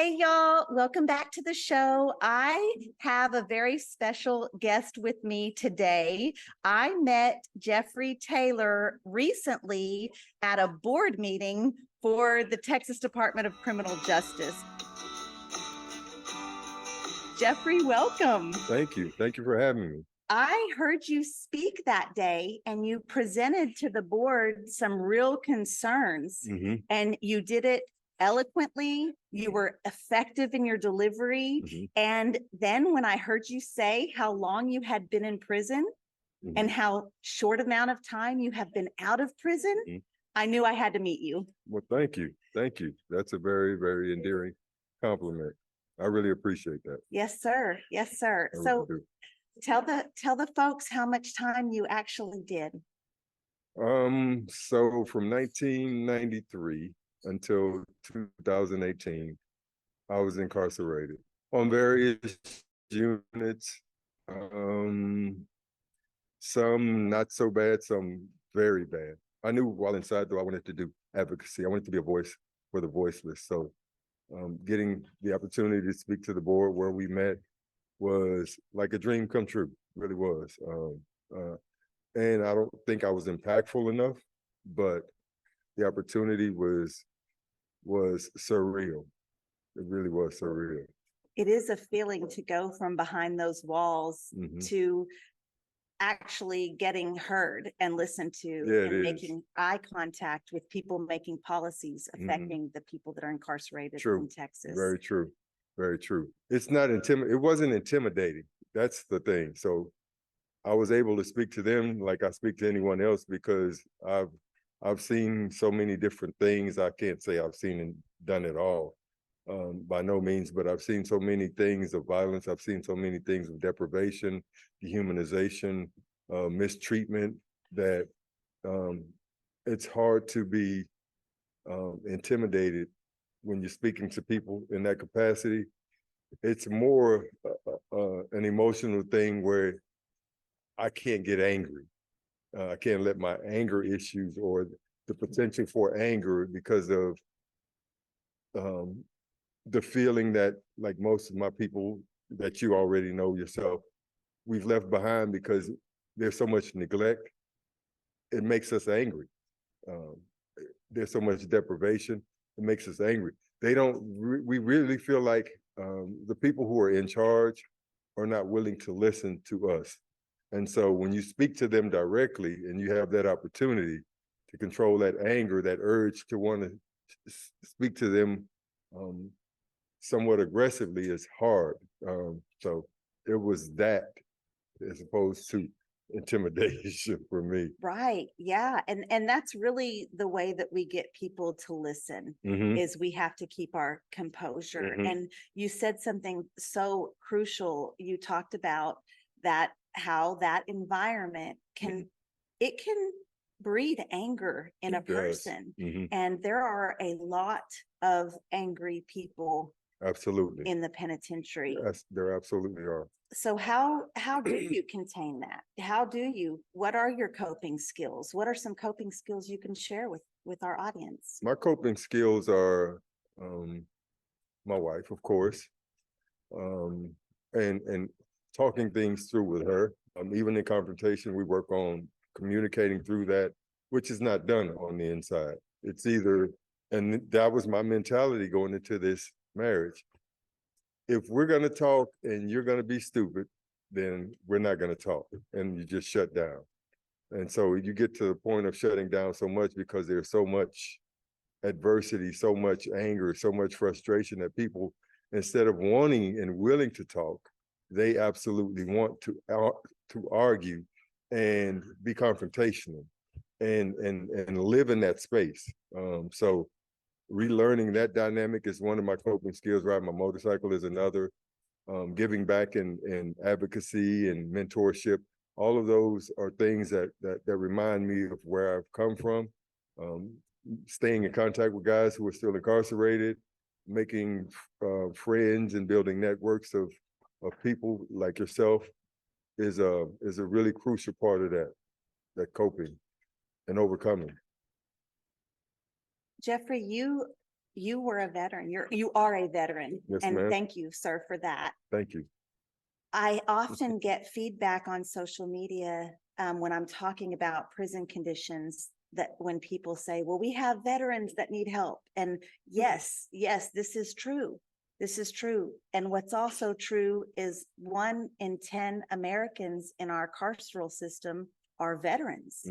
Hey, y'all. Welcome back to the show. I have a very special guest with me today. I met Jeffrey Taylor recently at a board meeting for the Texas Department of Criminal Justice. Jeffrey, welcome. Thank you. Thank you for having me. I heard you speak that day and you presented to the board some real concerns, and you did it eloquently. You were effective in your delivery. And then when I heard you say how long you had been in prison and how short amount of time you have been out of prison, I knew I had to meet you. Well, thank you. Thank you. That's a very, very endearing compliment. I really appreciate that. Yes, sir. Yes, sir. So tell the folks how much time you actually did. So from 1993 until 2018, I was incarcerated on various units. Some not so bad, some very bad. I knew while inside, though, I wanted to do advocacy. I wanted to be a voice for the voiceless. So getting the opportunity to speak to the board where we met was like a dream come true, really was. And I don't think I was impactful enough, but the opportunity was surreal. It really was surreal. It is a feeling to go from behind those walls to actually getting heard and listened to, and making eye contact with people making policies affecting the people that are incarcerated in Texas. Very true. Very true. It's not it wasn't intimidating. That's the thing. So I was able to speak to them like I speak to anyone else because I've seen so many different things. I can't say I've seen and done it all by no means, but I've seen so many things of violence. I've seen so many things of deprivation, dehumanization, mistreatment that it's hard to be intimidated when you're speaking to people in that capacity. It's more an emotional thing where I can't get angry. I can't let my anger issues or the potential for anger because of the feeling that, like most of my people that you already know yourself, we've left behind because there's so much neglect. It makes us angry. There's so much deprivation. It makes us angry. We really feel like the people who are in charge are not willing to listen to us. And so when you speak to them directly and you have that opportunity to control that anger, that urge to want to speak to them somewhat aggressively is hard. So it was that as opposed to intimidation for me. Right. Yeah. And that's really the way that we get people to listen is we have to keep our composure. And you said something so crucial. You talked about that, how that environment can breed anger in a person. And there are a lot of angry people in the penitentiary. Yes, there absolutely are. So how do you contain that? What are your coping skills? What are some coping skills you can share with our audience? My coping skills are my wife, of course, and talking things through with her. Even in confrontation, we work on communicating through that, which is not done on the inside. It's either, and that was my mentality going into this marriage. If we're going to talk and you're going to be stupid, then we're not going to talk, and you just shut down. And so you get to the point of shutting down so much because there's so much adversity, so much anger, so much frustration that people, instead of wanting and willing to talk, they absolutely want to argue and be confrontational and live in that space. So relearning that dynamic is one of my coping skills. Riding my motorcycle is another. Giving back in advocacy and mentorship. All of those are things that remind me of where I've come from. Staying in contact with guys who are still incarcerated, making friends and building networks of people like yourself is a really crucial part of that coping and overcoming. Jeffrey, you you were a veteran. You are a veteran. Yes, And ma'am. thank you, sir, for that. Thank you. I often get feedback on social media when I'm talking about prison conditions, that when people say, well, we have veterans that need help. And yes, this is true. This is true. And what's also true is 1 in 10 Americans in our carceral system are veterans.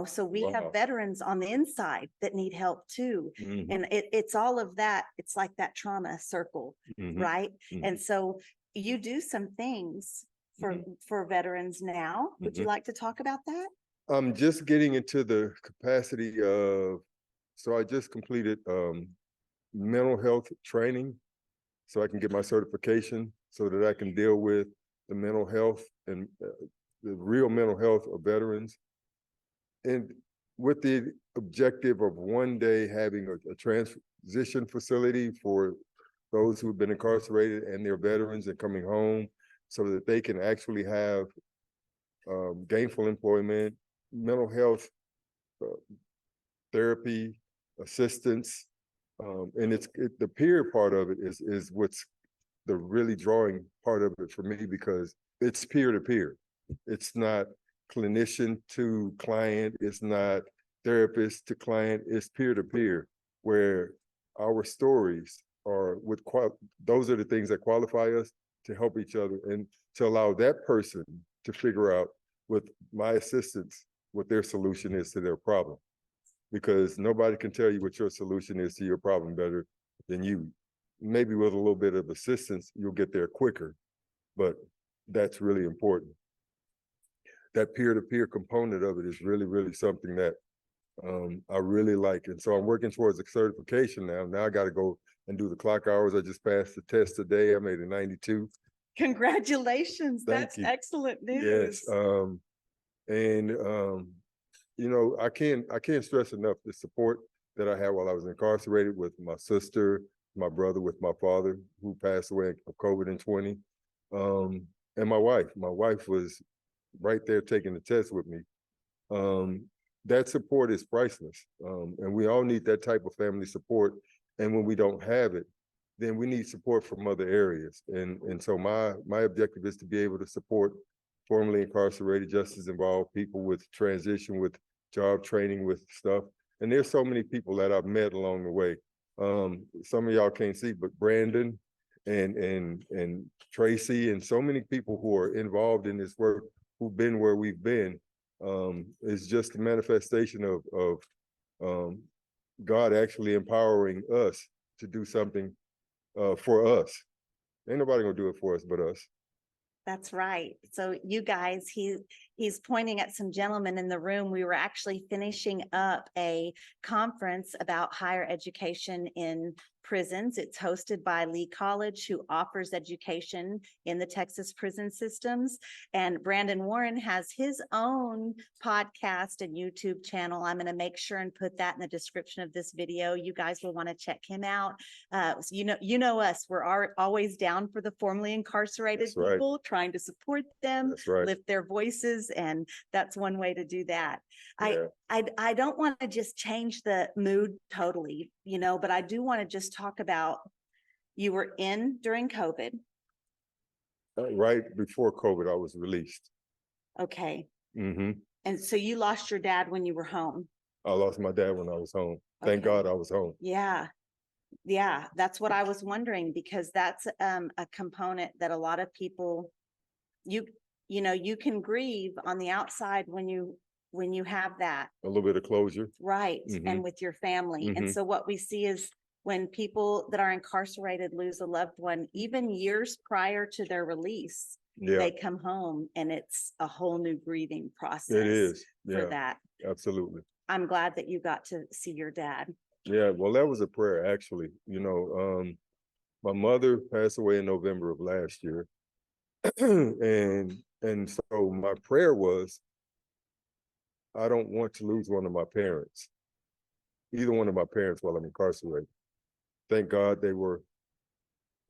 So we have veterans on the inside that need help too. And it's all of that. It's like that trauma circle, right? And so you do some things for veterans now. Would you like to talk about that? I'm just getting into the capacity of, so I just completed mental health training so I can get my certification so that I can deal with the mental health and the real mental health of veterans. And with the objective of one day having a transition facility for those who've been incarcerated and their veterans and coming home so that they can actually have gainful employment, mental health therapy, assistance. And the peer part of it is what's the really drawing part of it for me, because it's peer to peer. It's not clinician to client. It's not therapist to client. It's peer to peer, where our stories are those are the things that qualify us to help each other and to allow that person to figure out with my assistance what their solution is to their problem. Because nobody can tell you what your solution is to your problem better than you. Maybe with a little bit of assistance, you'll get there quicker, but that's really important. That peer-to-peer component of it is really, really something that I really like. And so I'm working towards a certification now. Now I got to go and do the clock hours. I just passed the test today. I made a 92. Congratulations. That's excellent news. Yes. I can't stress enough the support that I had while I was incarcerated with my sister, my brother, with my father who passed away of COVID in 20, and my wife. My wife was right there taking the test with me. That support is priceless, and we all need that type of family support. And when we don't have it, then we need support from other areas. And so my objective is to be able to support formerly incarcerated, justice involved people with transition, with job training, with stuff. And there's so many people that I've met along the way. Some of y'all can't see, but Brandon and Tracy and so many people who are involved in this work, who've been where we've been, is just a manifestation of God actually empowering us to do something for us. Ain't nobody gonna do it for us but us. That's right. So you guys, he's pointing at some gentlemen in the room. We were actually finishing up a conference about higher education in prisons. It's hosted by Lee College, who offers education in the Texas prison systems. And Brandon Warren has his own podcast and YouTube channel. I'm going to make sure and put that in the description of this video. You guys will want to check him out. You know us, we're always down for the formerly incarcerated people, trying to support them, lift their voices. And that's one way to do that. Yeah. I don't want to just change the mood totally, but I do want to just talk about, you were in during COVID. Right before COVID, I was released. Okay. Mm-hmm. And so you lost your dad when you were home. I lost my dad when I was home. Thank God I was home. Yeah. Yeah. That's what I was wondering, because that's a component that a lot of people, you can grieve on the outside when you have that. A little bit of closure. Right. Mm-hmm. And with your family. Mm-hmm. And so what we see is when people that are incarcerated lose a loved one, even years prior to their release, they come home and it's a whole new grieving process. It is. For that. Absolutely. I'm glad that you got to see your dad. Yeah, well, that was a prayer, actually. My mother passed away in November of last year. and so my prayer was, I don't want to lose one of my parents, either one of my parents, while I'm incarcerated. Thank God they were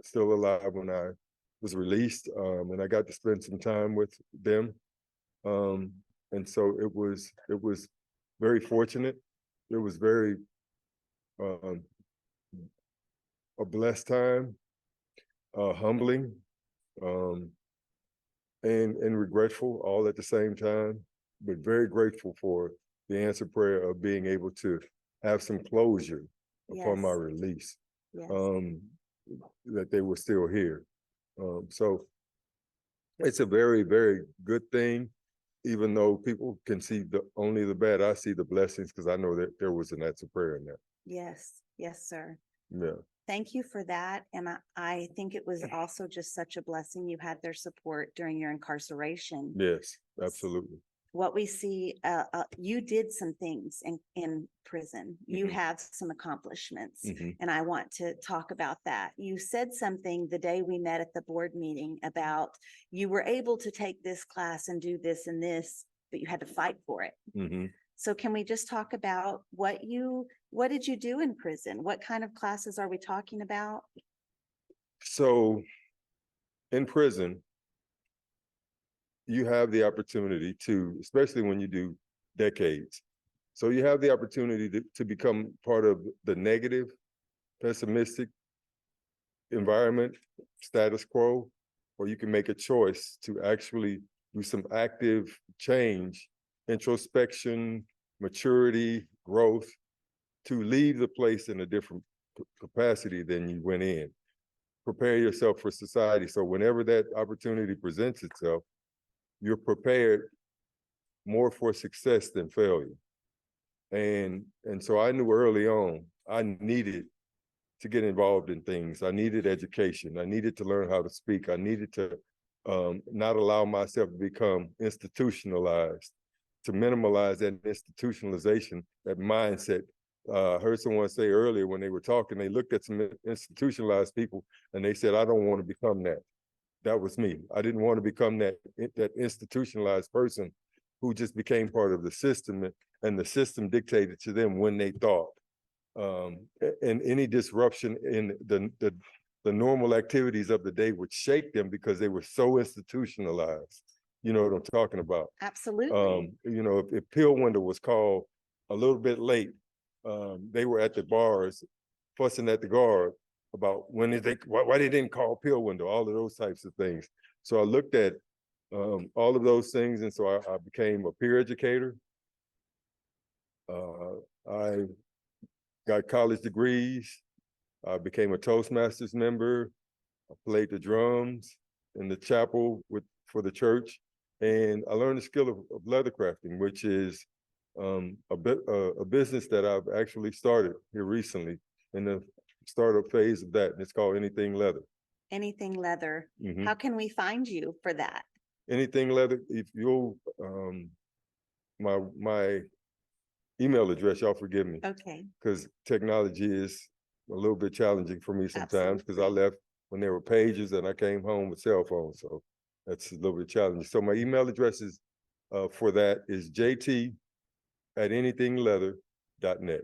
still alive when I was released, and I got to spend some time with them. And so it was very fortunate. It was very a blessed time, humbling, and regretful all at the same time, but very grateful for the answered prayer of being able to have some closure upon my Yes. release, Yes. that they were still here. So it's a very, very good thing, even though people can see only the bad. I see the blessings because I know that there was an answered prayer in that. Yes. Yes, sir. Yeah. Thank you for that. And I think it was also just such a blessing you had their support during your incarceration. Yes, absolutely. What we see, you did some things in prison. You have some accomplishments, and I want to talk about that. You said something the day we met at the board meeting about you were able to take this class and do this and this, but you had to fight for it. So can we just talk about what did you do in prison? What kind of classes are we talking about? So in prison, you have the opportunity to, especially when you do decades. So you have the opportunity to become part of the negative, pessimistic environment, status quo, or you can make a choice to actually do some active change, introspection, maturity, growth, to leave the place in a different capacity than you went in. Prepare yourself for society. So whenever that opportunity presents itself, you're prepared more for success than failure. And so I knew early on, I needed to get involved in things. I needed education. I needed to learn how to speak. I needed to not allow myself to become institutionalized, to minimalize that institutionalization, that mindset. I heard someone say earlier when they were talking, they looked at some institutionalized people and they said, I don't want to become that. That was me. I didn't want to become that institutionalized person who just became part of the system, and the system dictated to them when they thought. And any disruption in the normal activities of the day would shake them because they were so institutionalized. You know what I'm talking about? Absolutely. You know, if Pill Window was called a little bit late, they were at the bars fussing at the guard about why they didn't call Pill Window, all of those types of things. So I looked at all of those things, and so I became a peer educator. I got college degrees. I became a Toastmasters member. I played the drums in the chapel for the church, and I learned the skill of leather crafting, which is a business that I've actually started here recently in the startup phase of that. And it's called Anything Leather. Anything Leather. How can we find you for that? Anything Leather. If you'll, my email address, y'all forgive me. Okay. Because technology is a little bit challenging for me sometimes, because I left when there were pages and I came home with cell phones. So that's a little bit challenging. So my email address is for that is jt@anythingleather.net.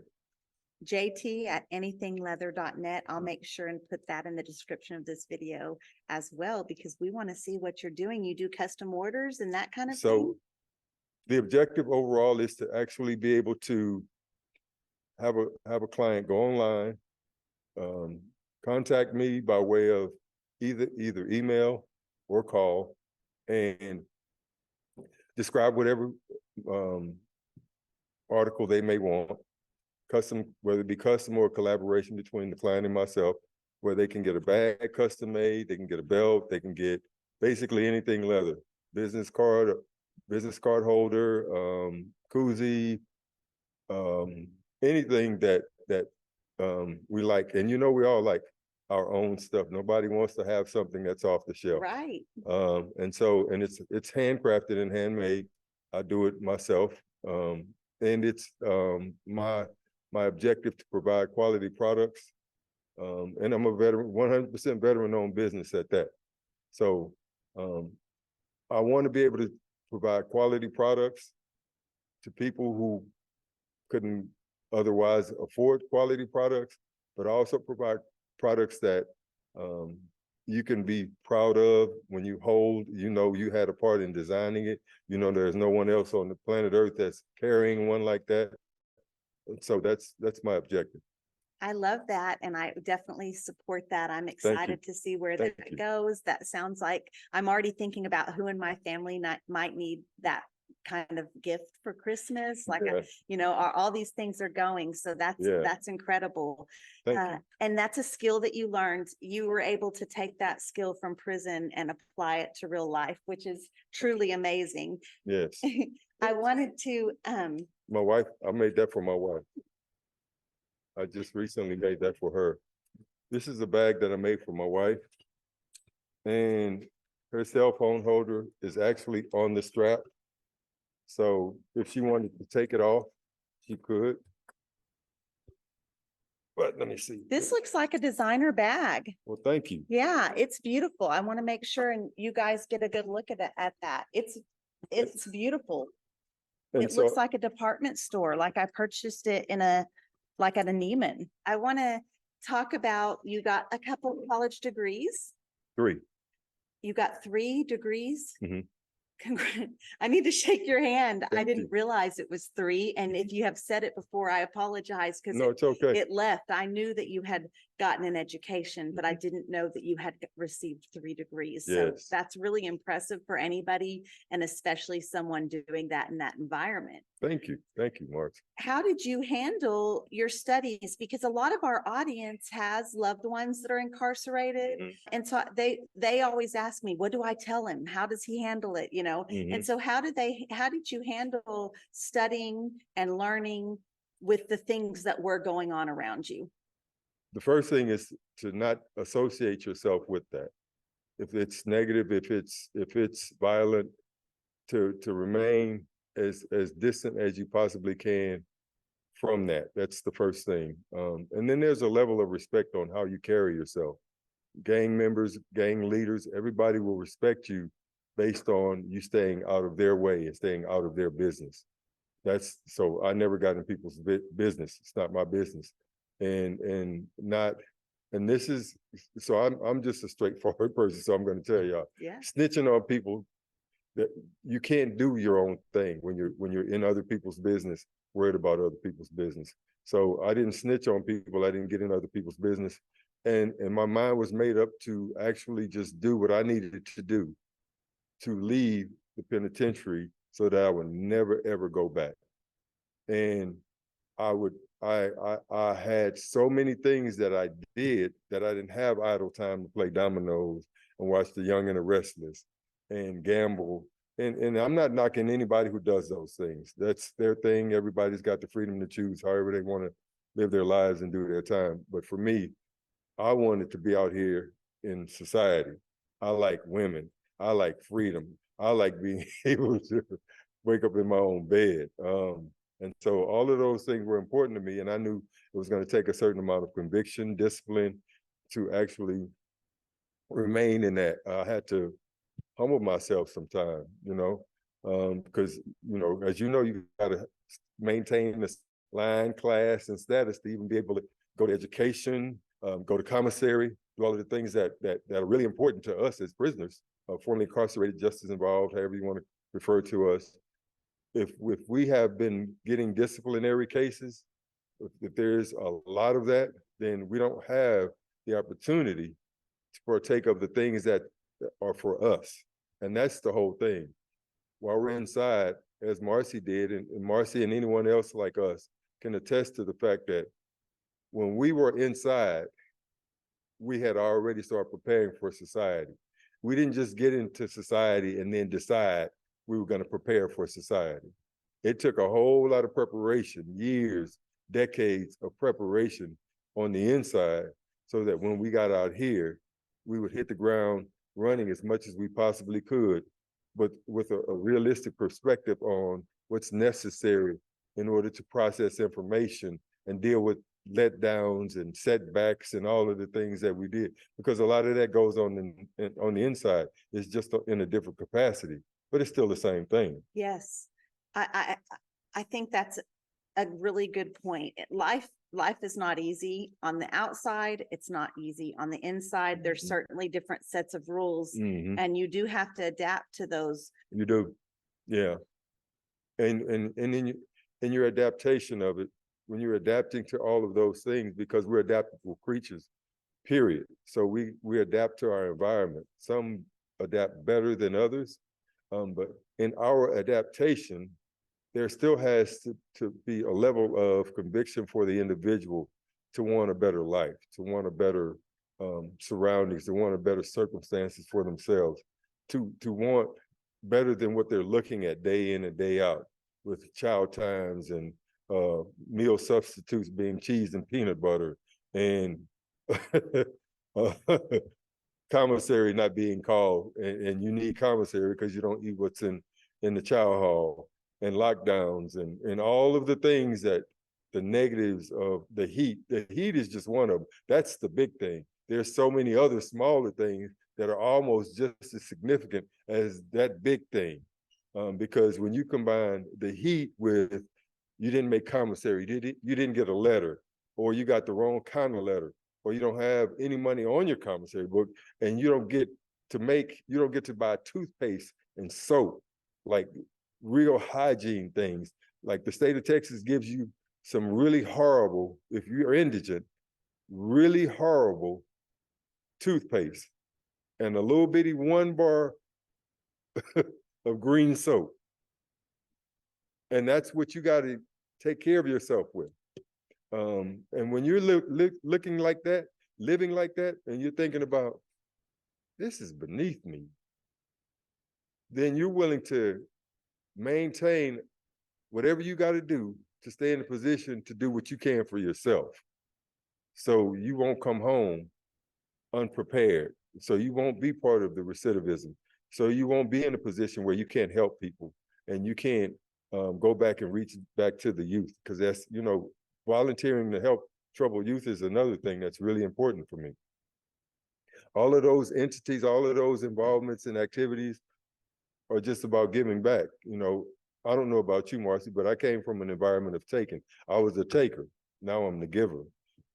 jt@anythingleather.net. I'll make sure and put that in the description of this video as well, because we want to see what you're doing. You do custom orders and that kind of thing? So the objective overall is to actually be able to have a client go online, contact me by way of either email or call, and describe whatever article they may want, custom, whether it be custom or collaboration between the client and myself, where they can get a bag custom made, they can get a belt, they can get basically anything leather, business card holder, koozie, anything that we like. And you know, we all like our own stuff. Nobody wants to have something that's off the shelf. Right. And it's handcrafted and handmade. I do it myself. And it's my objective to provide quality products. And I'm a veteran, 100% veteran-owned business at that. So I want to be able to provide quality products to people who couldn't otherwise afford quality products, but also provide products that you can be proud of when you hold, you know, you had a part in designing it. You know, there's no one else on the planet Earth that's carrying one like that. So that's my objective. I love that, and I definitely support that. I'm excited to see where that goes. That sounds like I'm already thinking about who in my family might need that kind of gift for Christmas. Like, all these things are going. So that's incredible. And that's a skill that you learned. You were able to take that skill from prison and apply it to real life, which is truly amazing. Yes. I wanted to, my wife, I made that for my wife. I just recently made that for her. This is a bag that I made for my wife. And her cell phone holder is actually on the strap. So if she wanted to take it off, she could. But let me see. This looks like a designer bag. Well, thank you. Yeah, it's beautiful. I want to make sure and you guys get a good look at that. It's beautiful. And it looks like a department store, like I purchased it like at a Neiman. I want to talk about, you got a couple college degrees. 3. You got 3 degrees. Mhm. I need to shake your hand. Thank I didn't you. realize it was 3. And if you have said it before, I apologize because No, it's okay. It left. I knew that you had gotten an education, but I didn't know that you had received 3 degrees. Yes. So that's really impressive for anybody, and especially someone doing that in that environment. Thank you. Thank you, Marci. How did you handle your studies? Because a lot of our audience has loved ones that are incarcerated. And so they always ask me, what do I tell him? How does he handle it? And so how did you handle studying and learning with the things that were going on around you? The first thing is to not associate yourself with that. If it's negative, if it's violent, to remain as distant as you possibly can from that. That's the first thing. And then there's a level of respect on how you carry yourself. Gang members, gang leaders, everybody will respect you based on you staying out of their way and staying out of their business. So I never got in people's business. It's not my business. And this is, so I'm just a straightforward person. So I'm going to tell y'all, snitching on people, that you can't do your own thing when you're in other people's business, worried about other people's business. So I didn't snitch on people. I didn't get in other people's business. And my mind was made up to actually just do what I needed to do to leave the penitentiary so that I would never, ever go back. And I had so many things that I did that I didn't have idle time to play dominoes and watch The Young and the Restless and gamble. And I'm not knocking anybody who does those things. That's their thing. Everybody's got the freedom to choose however they want to live their lives and do their time. But for me, I wanted to be out here in society. I like women. I like freedom. I like being able to wake up in my own bed. And so all of those things were important to me. And I knew it was going to take a certain amount of conviction, discipline to actually remain in that. I had to humble myself sometime, because, as you got to maintain this line, class, and status to even be able to go to education, go to commissary, do all of the things that are really important to us as prisoners, formerly incarcerated, justice involved, however you want to refer to us. If we have been getting disciplinary cases, if there's a lot of that, then we don't have the opportunity to partake of the things that are for us. And that's the whole thing. While we're inside, as Marci did, and Marci and anyone else like us can attest to the fact that when we were inside, we had already started preparing for society. We didn't just get into society and then decide we were going to prepare for society. It took a whole lot of preparation, years, decades of preparation on the inside, so that when we got out here, we would hit the ground running as much as we possibly could, but with a realistic perspective on what's necessary in order to process information and deal with letdowns and setbacks and all of the things that we did, because a lot of that goes on the inside. It's just in a different capacity, but it's still the same thing. Yes, I think that's a really good point. Life is not easy on the outside. It's not easy on the inside. There's certainly different sets of rules, and you do have to adapt to those. You do, yeah. And in your adaptation of it, when you're adapting to all of those things, because we're adaptable creatures, period. So we adapt to our environment. Some adapt better than others, but in our adaptation, there still has to be a level of conviction for the individual to want a better life, to want a better surroundings, to want a better circumstances for themselves, to want better than what they're looking at day in and day out, with child times and meal substitutes being cheese and peanut butter, and commissary not being called, and you need commissary because you don't eat what's in the chow hall, and lockdowns, and all of the things that the negatives of the heat. The heat is just one of them. That's the big thing. There's so many other smaller things that are almost just as significant as that big thing. Because when you combine the heat with, you didn't make commissary, you didn't get a letter, or you got the wrong kind of letter, or you don't have any money on your commissary book, and you don't get to buy toothpaste and soap, like real hygiene things. Like the state of Texas gives you some really horrible, if you're indigent, really horrible toothpaste and a little bitty 1 bar of green soap. And that's what you got to take care of yourself with. And when you're looking like that, living like that, and you're thinking about, this is beneath me, then you're willing to maintain whatever you got to do to stay in a position to do what you can for yourself. So you won't come home unprepared. So you won't be part of the recidivism. So you won't be in a position where you can't help people, and you can't go back and reach back to the youth, because that's, volunteering to help troubled youth is another thing that's really important for me. All of those entities, all of those involvements and activities are just about giving back. I don't know about you, Marci, but I came from an environment of taking. I was a taker. Now I'm the giver.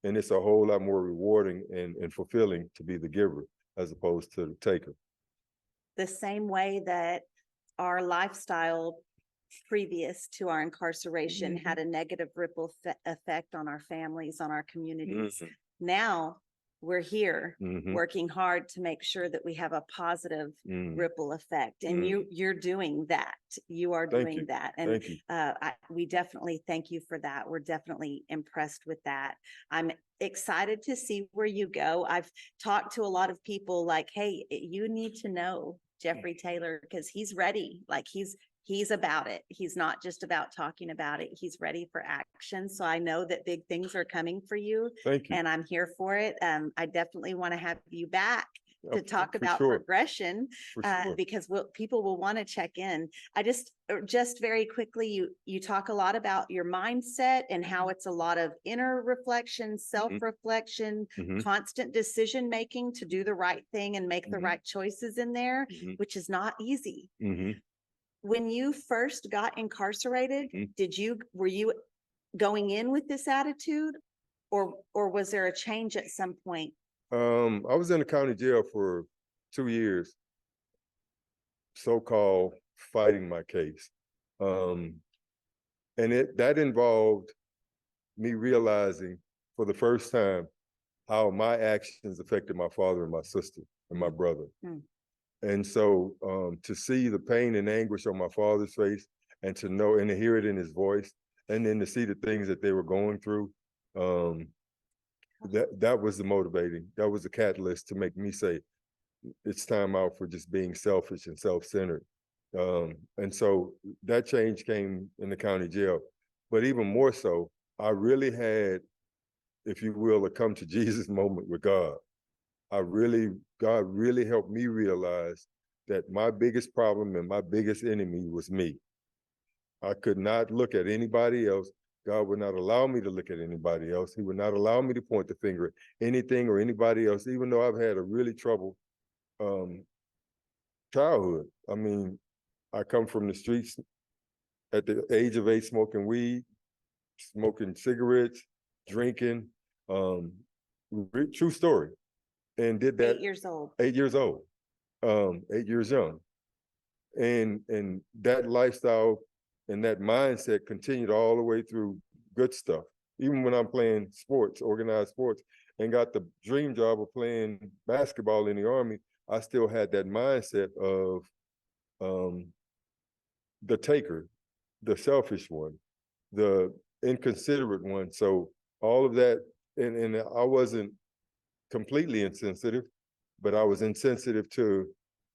And it's a whole lot more rewarding and fulfilling to be the giver as opposed to the taker. The same way that our lifestyle previous to our incarceration had a negative ripple effect on our families, on our communities. Now we're here working hard to make sure that we have a positive ripple effect. And you're doing that. You are doing that. And we definitely thank you for that. We're definitely impressed with that. I'm excited to see where you go. I've talked to a lot of people like, hey, you need to know Jeffrey Taylor, because he's ready. Like he's about it. He's not just about talking about it. He's ready for action. So I know that big things are coming for you. Thank you. And I'm here for it. I definitely want to have you back to talk about progression, because people will want to check in. I just very quickly, you talk a lot about your mindset and how it's a lot of inner reflection, self-reflection, constant decision making to do the right thing and make the right choices in there, which is not easy. When you first got incarcerated, were you going in with this attitude, or was there a change at some point? I was in the county jail for 2 years, so-called fighting my case. And that involved me realizing for the first time how my actions affected my father and my sister and my brother. And so to see the pain and anguish on my father's face, and to know and to hear it in his voice, and then to see the things that they were going through, that was the motivating, that was the catalyst to make me say, it's time out for just being selfish and self-centered. And so that change came in the county jail. But even more so, I really had, if you will, a come to Jesus moment with God. God really helped me realize that my biggest problem and my biggest enemy was me. I could not look at anybody else. God would not allow me to look at anybody else. He would not allow me to point the finger at anything or anybody else, even though I've had a really troubled childhood. I mean, I come from the streets at the age of 8, smoking weed, smoking cigarettes, drinking, true story. And did that 8 years old. 8 years old, 8 years young. And that lifestyle and that mindset continued all the way through good stuff. even when I'm playing sports, organized sports, and got the dream job of playing basketball in the Army, I still had that mindset of the taker, the selfish one, the inconsiderate one. So all of that, and I wasn't completely insensitive, but I was insensitive to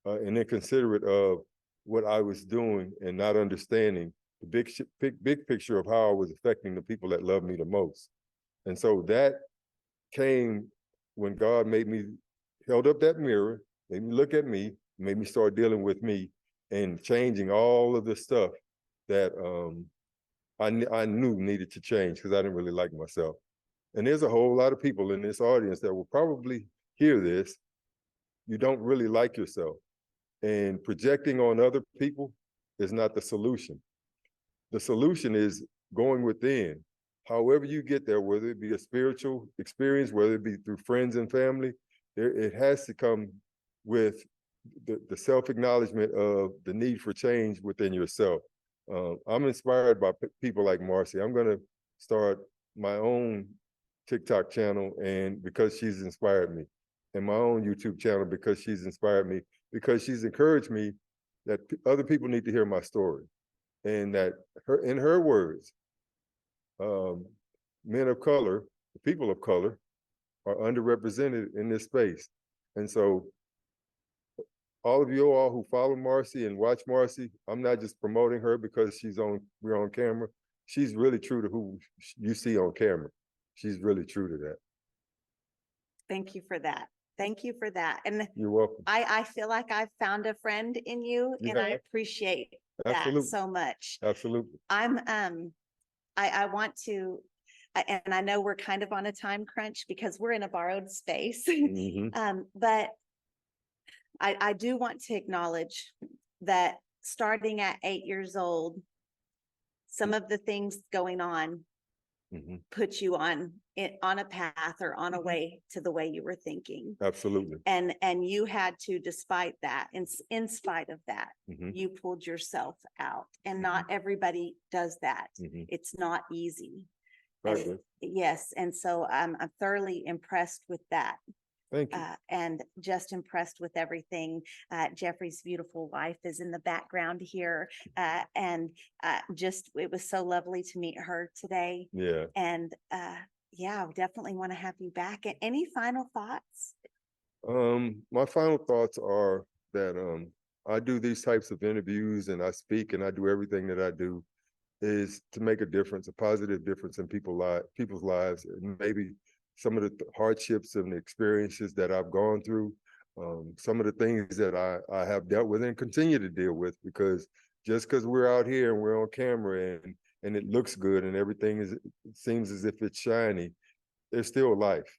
and inconsiderate of what I was doing and not understanding the big picture of how I was affecting the people that love me the most. And so that came when God held up that mirror, made me look at me, made me start dealing with me and changing all of the stuff that I knew needed to change because I didn't really like myself. And there's a whole lot of people in this audience that will probably hear this. You don't really like yourself. And projecting on other people is not the solution. The solution is going within. However you get there, whether it be a spiritual experience, whether it be through friends and family, it has to come with the self-acknowledgement of the need for change within yourself. I'm inspired by people like Marci. I'm going to start my own TikTok channel, and because she's inspired me, and my own YouTube channel because she's inspired me, because she's encouraged me that other people need to hear my story, and that in her words, men of color, people of color, are underrepresented in this space. And so all of you all who follow Marci and watch Marci, I'm not just promoting her because we're on camera. She's really true to who you see on camera. She's really true to that. Thank you for that. Thank you for that. And you're welcome. I feel like I've found a friend in you, and I appreciate that so much. Absolutely. I want to, and I know we're kind of on a time crunch because we're in a borrowed space, but I do want to acknowledge that starting at 8 years old, some of the things going on put you on a path or on a way to the way you were thinking. Absolutely. And you had to, despite that, in spite of that, you pulled yourself out, and not everybody does that. It's not easy. Right. Yes. And so I'm thoroughly impressed with that. Thank you. And just impressed with everything. Jeffrey's beautiful wife is in the background here. And it was so lovely to meet her today. Yeah. And yeah, I definitely want to have you back. Any final thoughts? My final thoughts are that I do these types of interviews, and I speak, and I do everything that I do is to make a difference, a positive difference in people's lives, and maybe some of the hardships and the experiences that I've gone through, some of the things that I have dealt with and continue to deal with, because just because we're out here and we're on camera and it looks good and everything it seems as if it's shiny, there's still life.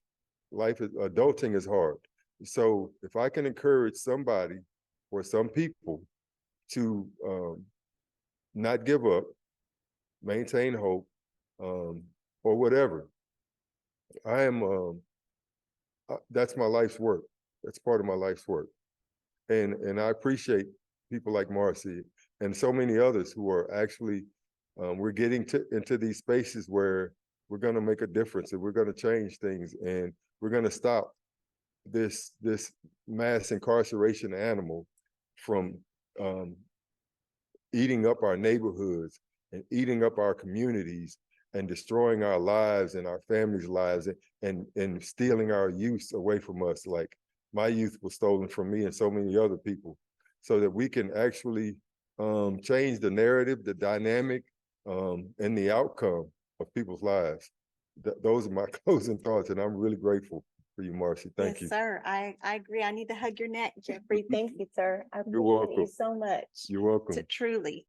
Adulting is hard. So if I can encourage somebody or some people to not give up, maintain hope, or whatever, that's my life's work. That's part of my life's work. And I appreciate people like Marci and so many others who are actually, we're getting into these spaces where we're going to make a difference, and we're going to change things, and we're going to stop this mass incarceration animal from eating up our neighborhoods and eating up our communities and destroying our lives and our families' lives and stealing our youth away from us. Like my youth was stolen from me and so many other people, so that we can actually change the narrative, the dynamic, and the outcome of people's lives. Those are my closing thoughts, and I'm really grateful for you, Marci. Thank you. Yes, sir. I agree. I need to hug your neck, Jeffrey. Thank you, sir. I You're welcome. appreciate you so much. You're welcome. Truly.